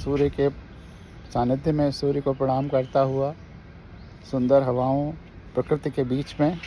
सूर्य के सानिध्य में सूर्य को प्रणाम करता हुआ, सुंदर हवाओं, प्रकृति के बीच में,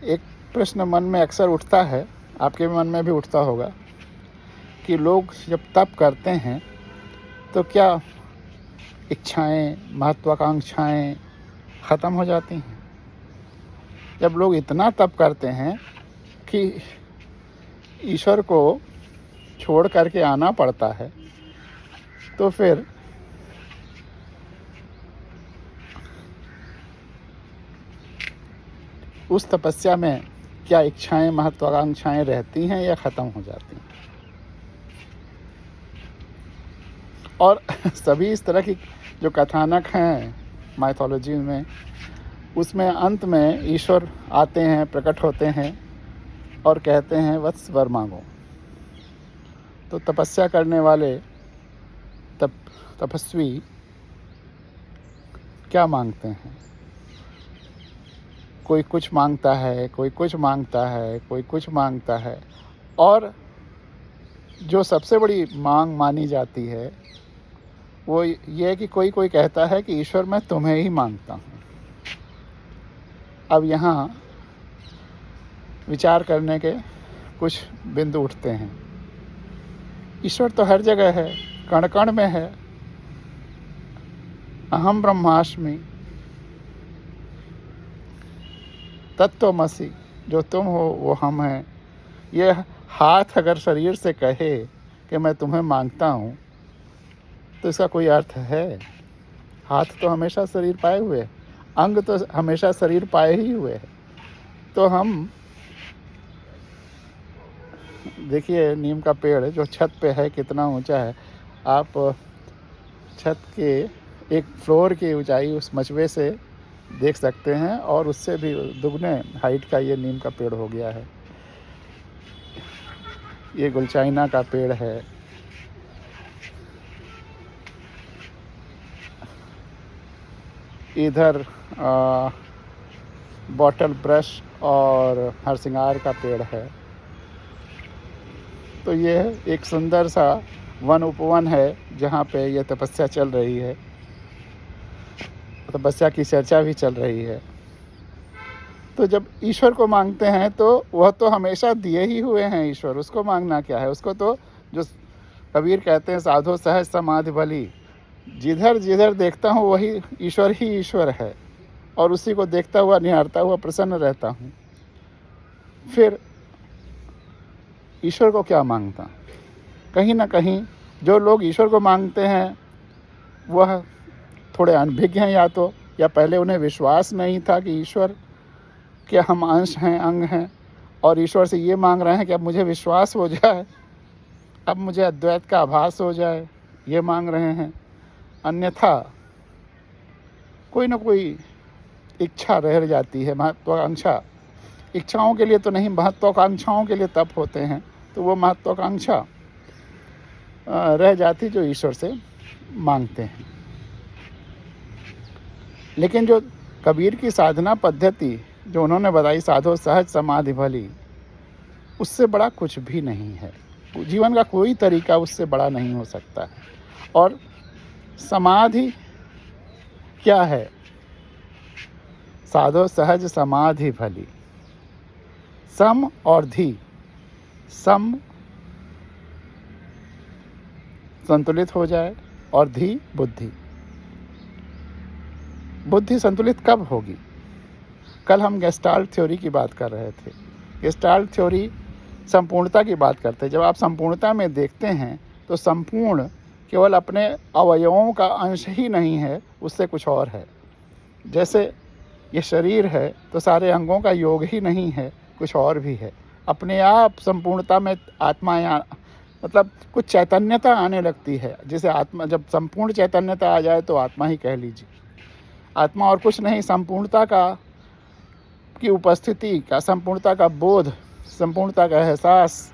एक प्रश्न मन में अक्सर उठता है, आपके मन में भी उठता होगा, कि लोग जब तप करते हैं तो क्या इच्छाएं, महत्वाकांक्षाएं ख़त्म हो जाती हैं? जब लोग इतना तप करते हैं कि ईश्वर को छोड़ करके आना पड़ता है, तो फिर उस तपस्या में क्या इच्छाएं, महत्वाकांक्षाएं रहती हैं या ख़त्म हो जाती हैं? और सभी इस तरह की जो कथानक हैं माइथोलॉजी में, उसमें अंत में ईश्वर आते हैं, प्रकट होते हैं और कहते हैं वत्स वर मांगो। तो तपस्या करने वाले तपस्वी क्या मांगते हैं? कोई कुछ मांगता है, कोई कुछ मांगता है, कोई कुछ मांगता है, और जो सबसे बड़ी मांग मानी जाती है वो ये है कि कोई कोई कहता है कि ईश्वर मैं तुम्हें ही मांगता हूँ। अब यहाँ विचार करने के कुछ बिंदु उठते हैं। ईश्वर तो हर जगह है, कण कण में है। अहम ब्रह्मास्मि, तत्त्वमसि, जो तुम हो वो हम हैं। ये हाथ अगर शरीर से कहे कि मैं तुम्हें मांगता हूँ, तो इसका कोई अर्थ है? हाथ तो हमेशा शरीर पाए हुए है, अंग तो हमेशा शरीर पाए ही हुए है। तो हम देखिए, नीम का पेड़ जो छत पे है कितना ऊंचा है। आप छत के एक फ्लोर की ऊंचाई उस मचबे से देख सकते हैं, और उससे भी दुगने हाइट का ये नीम का पेड़ हो गया है। ये गुलचाइना का पेड़ है। इधर बॉटल ब्रश और हरसिंगार का पेड़ है। तो ये एक सुंदर सा वन उपवन है जहाँ पे ये तपस्या चल रही है, तपस्या की चर्चा भी चल रही है। तो जब ईश्वर को मांगते हैं तो वह तो हमेशा दिए ही हुए हैं ईश्वर, उसको मांगना क्या है? उसको तो जो कबीर कहते हैं साधो सहज समाधि भली, जिधर जिधर देखता हूँ वही ईश्वर ही ईश्वर है, और उसी को देखता हुआ, निहारता हुआ प्रसन्न रहता हूँ। फिर ईश्वर को क्या मांगता? कहीं ना कहीं जो लोग ईश्वर को मांगते हैं वह थोड़े अनभिज्ञ हैं, या पहले उन्हें विश्वास नहीं था कि ईश्वर के हम अंश हैं, अंग हैं, और ईश्वर से ये मांग रहे हैं कि अब मुझे विश्वास हो जाए, अब मुझे अद्वैत का आभास हो जाए, ये मांग रहे हैं। अन्यथा कोई ना कोई इच्छा रह जाती है, महत्वाकांक्षा। इच्छाओं के लिए तो नहीं, महत्वाकांक्षाओं के लिए तप होते हैं, तो वो महत्वाकांक्षा रह जाती जो ईश्वर से मांगते हैं। लेकिन जो कबीर की साधना पद्धति जो उन्होंने बताई, साधो सहज समाधि भली, उससे बड़ा कुछ भी नहीं है। जीवन का कोई तरीका उससे बड़ा नहीं हो सकता। और समाधि क्या है? साधो सहज समाधि भली, सम और धी। सम संतुलित हो जाए, और धी बुद्धि। बुद्धि संतुलित कब होगी? कल हम गेस्टाल्ट थ्योरी की बात कर रहे थे। गेस्टाल्ट थ्योरी संपूर्णता की बात करते हैं। जब आप संपूर्णता में देखते हैं तो संपूर्ण केवल अपने अवयवों का अंश ही नहीं है, उससे कुछ और है। जैसे ये शरीर है तो सारे अंगों का योग ही नहीं है, कुछ और भी है। अपने आप संपूर्णता में आत्मा, मतलब कुछ चैतन्यता आने लगती है। जैसे आत्मा, जब संपूर्ण चैतन्यता आ जाए तो आत्मा ही कह लीजिए। आत्मा और कुछ नहीं, संपूर्णता की उपस्थिति का, संपूर्णता का बोध, संपूर्णता का एहसास,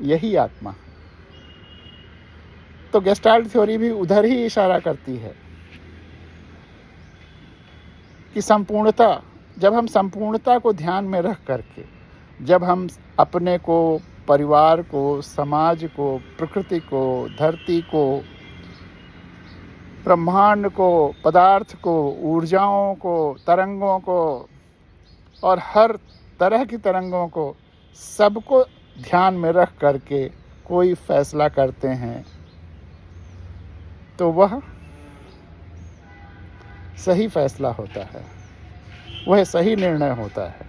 यही आत्मा। तो गेस्टाल्ट थ्योरी भी उधर ही इशारा करती है कि संपूर्णता, जब हम संपूर्णता को ध्यान में रख करके, जब हम अपने को, परिवार को, समाज को, प्रकृति को, धरती को ब्रह्मांड को, पदार्थ को, ऊर्जाओं को, तरंगों को और हर तरह की तरंगों को, सबको ध्यान में रख करके कोई फैसला करते हैं तो वह सही फैसला होता है, वह सही निर्णय होता है।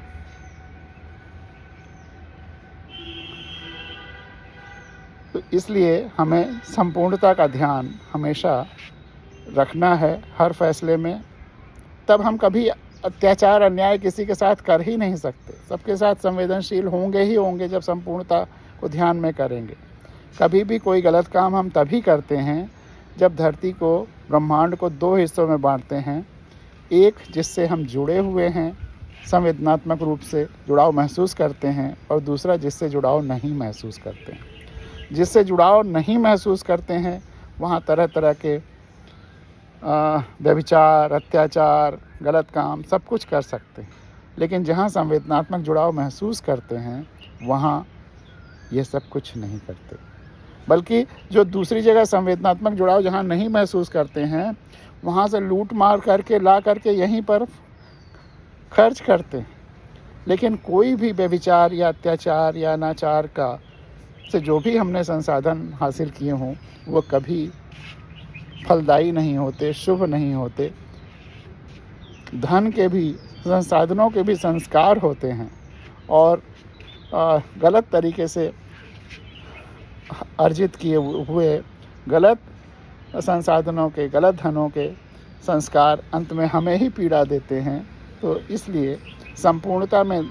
तो इसलिए हमें संपूर्णता का ध्यान हमेशा रखना है हर फैसले में। तब हम कभी अत्याचार अन्याय किसी के साथ कर ही नहीं सकते। सबके साथ संवेदनशील होंगे ही होंगे जब संपूर्णता को ध्यान में करेंगे। कभी भी कोई गलत काम हम तभी करते हैं जब धरती को, ब्रह्मांड को दो हिस्सों में बांटते हैं। एक जिससे हम जुड़े हुए हैं, संवेदनात्मक रूप से जुड़ाव महसूस करते हैं, और दूसरा जिससे जुड़ाव नहीं महसूस करते हैं। जिससे जुड़ाव नहीं महसूस करते हैं वहाँ तरह तरह के व्यभिचार, अत्याचार, गलत काम सब कुछ कर सकते हैं। लेकिन जहाँ संवेदनात्मक जुड़ाव महसूस करते हैं वहाँ ये सब कुछ नहीं करते। बल्कि जो दूसरी जगह संवेदनात्मक जुड़ाव जहाँ नहीं महसूस करते हैं वहाँ से लूट मार करके ला करके यहीं पर खर्च करते हैं। लेकिन कोई भी व्यभिचार या अत्याचार या अनाचार का से जो भी हमने संसाधन हासिल किए हों वो कभी फलदायी नहीं होते, शुभ नहीं होते। धन के भी, संसाधनों के भी संस्कार होते हैं, और गलत तरीके से अर्जित किए हुए गलत संसाधनों के, गलत धनों के संस्कार अंत में हमें ही पीड़ा देते हैं। तो इसलिए संपूर्णता में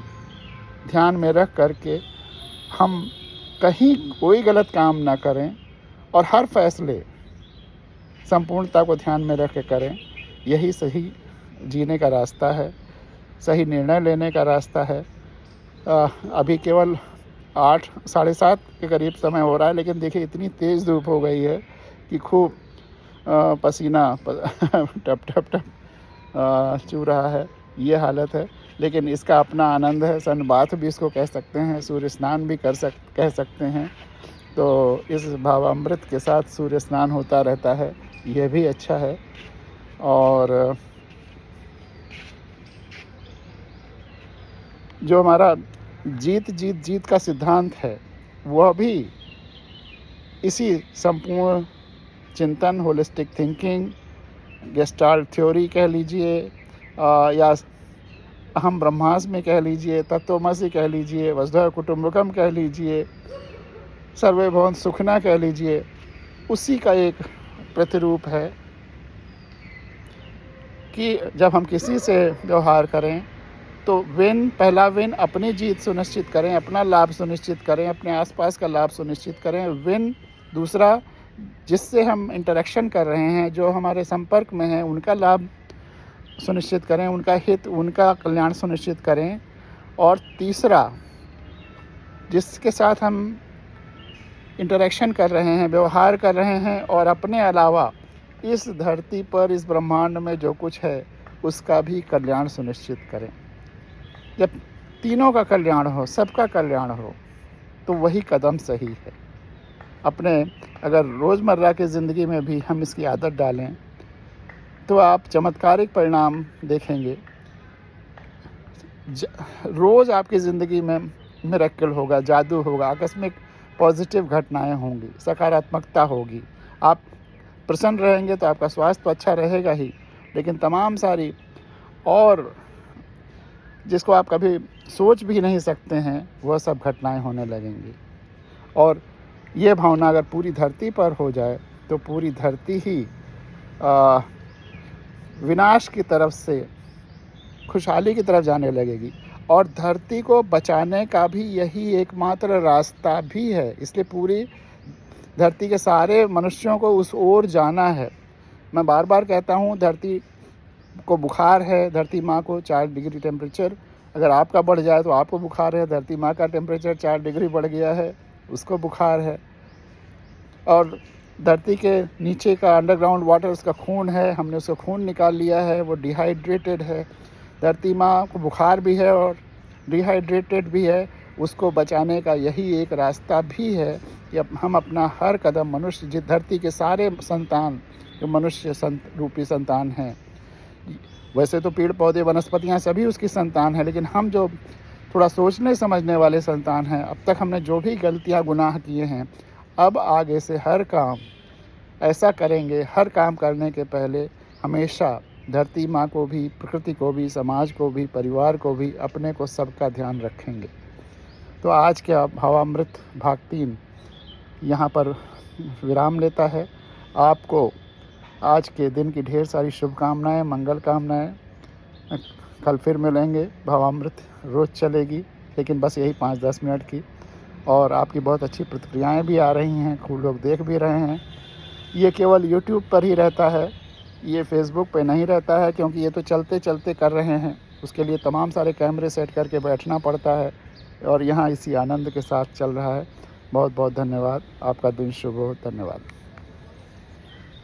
ध्यान में रख करके हम कहीं कोई गलत काम ना करें और हर फैसले संपूर्णता को ध्यान में रख के करें। यही सही जीने का रास्ता है, सही निर्णय लेने का रास्ता है। अभी केवल 8, 7:30 के करीब समय हो रहा है, लेकिन देखिए इतनी तेज़ धूप हो गई है कि खूब पसीना टप टप टप चू रहा है। ये हालत है, लेकिन इसका अपना आनंद है। सनबाथ भी इसको कह सकते हैं, सूर्य स्नान भी कह सकते हैं। तो इस भावामृत के साथ सूर्य स्नान होता रहता है, यह भी अच्छा है। और जो हमारा जीत जीत जीत का सिद्धांत है वह भी इसी संपूर्ण चिंतन, होलिस्टिक थिंकिंग, गेस्टाल्ट थ्योरी कह लीजिए, या अहम ब्रह्मास्मि कह लीजिए, तत्वमसि कह लीजिए, वसुधैव कुटुम्बकम कह लीजिए, सर्वे भवन्तु सुखिनः कह लीजिए, उसी का एक प्रतिरूप है कि जब हम किसी से व्यवहार करें तो पहला विन अपनी जीत सुनिश्चित करें, अपना लाभ सुनिश्चित करें, अपने आसपास का लाभ सुनिश्चित करें। विन दूसरा जिससे हम इंटरेक्शन कर रहे हैं, जो हमारे संपर्क में हैं, उनका लाभ सुनिश्चित करें, उनका हित, उनका कल्याण सुनिश्चित करें। और तीसरा जिसके साथ हम इंटरेक्शन कर रहे हैं, व्यवहार कर रहे हैं, और अपने अलावा इस धरती पर, इस ब्रह्मांड में जो कुछ है उसका भी कल्याण सुनिश्चित करें। जब तीनों का कल्याण हो, सबका कल्याण हो, तो वही कदम सही है। अपने अगर रोज़मर्रा की ज़िंदगी में भी हम इसकी आदत डालें तो आप चमत्कारिक परिणाम देखेंगे। रोज़ आपकी ज़िंदगी में मिरेकल होगा, जादू होगा, आकस्मिक पॉजिटिव घटनाएं होंगी, सकारात्मकता होगी। आप प्रसन्न रहेंगे तो आपका स्वास्थ्य तो अच्छा रहेगा ही, लेकिन तमाम सारी और जिसको आप कभी सोच भी नहीं सकते हैं वह सब घटनाएं होने लगेंगी। और ये भावना अगर पूरी धरती पर हो जाए तो पूरी धरती ही विनाश की तरफ से खुशहाली की तरफ जाने लगेगी। और धरती को बचाने का भी यही एकमात्र रास्ता भी है। इसलिए पूरी धरती के सारे मनुष्यों को उस ओर जाना है। मैं बार बार कहता हूँ, धरती को बुखार है, धरती माँ को 4 डिग्री टेम्परेचर अगर आपका बढ़ जाए तो आपको बुखार है। धरती माँ का टेम्परेचर 4 डिग्री बढ़ गया है, उसको बुखार है। और धरती के नीचे का अंडरग्राउंड वाटर उसका खून है, हमने उसका खून निकाल लिया है, वो डिहाइड्रेटेड है। धरती माँ को बुखार भी है और डिहाइड्रेटेड भी है। उसको बचाने का यही एक रास्ता भी है कि हम अपना हर कदम मनुष्य जिस धरती के सारे संतान जो मनुष्य रूपी संतान हैं, वैसे तो पेड़ पौधे वनस्पतियाँ सभी उसकी संतान हैं, लेकिन हम जो थोड़ा सोचने समझने वाले संतान हैं, अब तक हमने जो भी गलतियाँ गुनाह किए हैं, अब आगे से हर काम ऐसा करेंगे, हर काम करने के पहले हमेशा धरती माँ को भी, प्रकृति को भी, समाज को भी, परिवार को भी, अपने को सबका ध्यान रखेंगे। तो आज के भावामृत भाग 3 यहाँ पर विराम लेता है। आपको आज के दिन की ढेर सारी शुभकामनाएं, मंगल कामनाएं। कल फिर मिलेंगे। भावामृत रोज़ चलेगी, लेकिन बस यही 5-10 मिनट की। और आपकी बहुत अच्छी प्रतिक्रियाएं भी आ रही हैं, खूब लोग देख भी रहे हैं। ये केवल यूट्यूब पर ही रहता है, ये फेसबुक पे नहीं रहता है, क्योंकि ये तो चलते चलते कर रहे हैं। उसके लिए तमाम सारे कैमरे सेट करके बैठना पड़ता है, और यहाँ इसी आनंद के साथ चल रहा है। बहुत बहुत धन्यवाद। आपका दिन शुभ हो। धन्यवाद।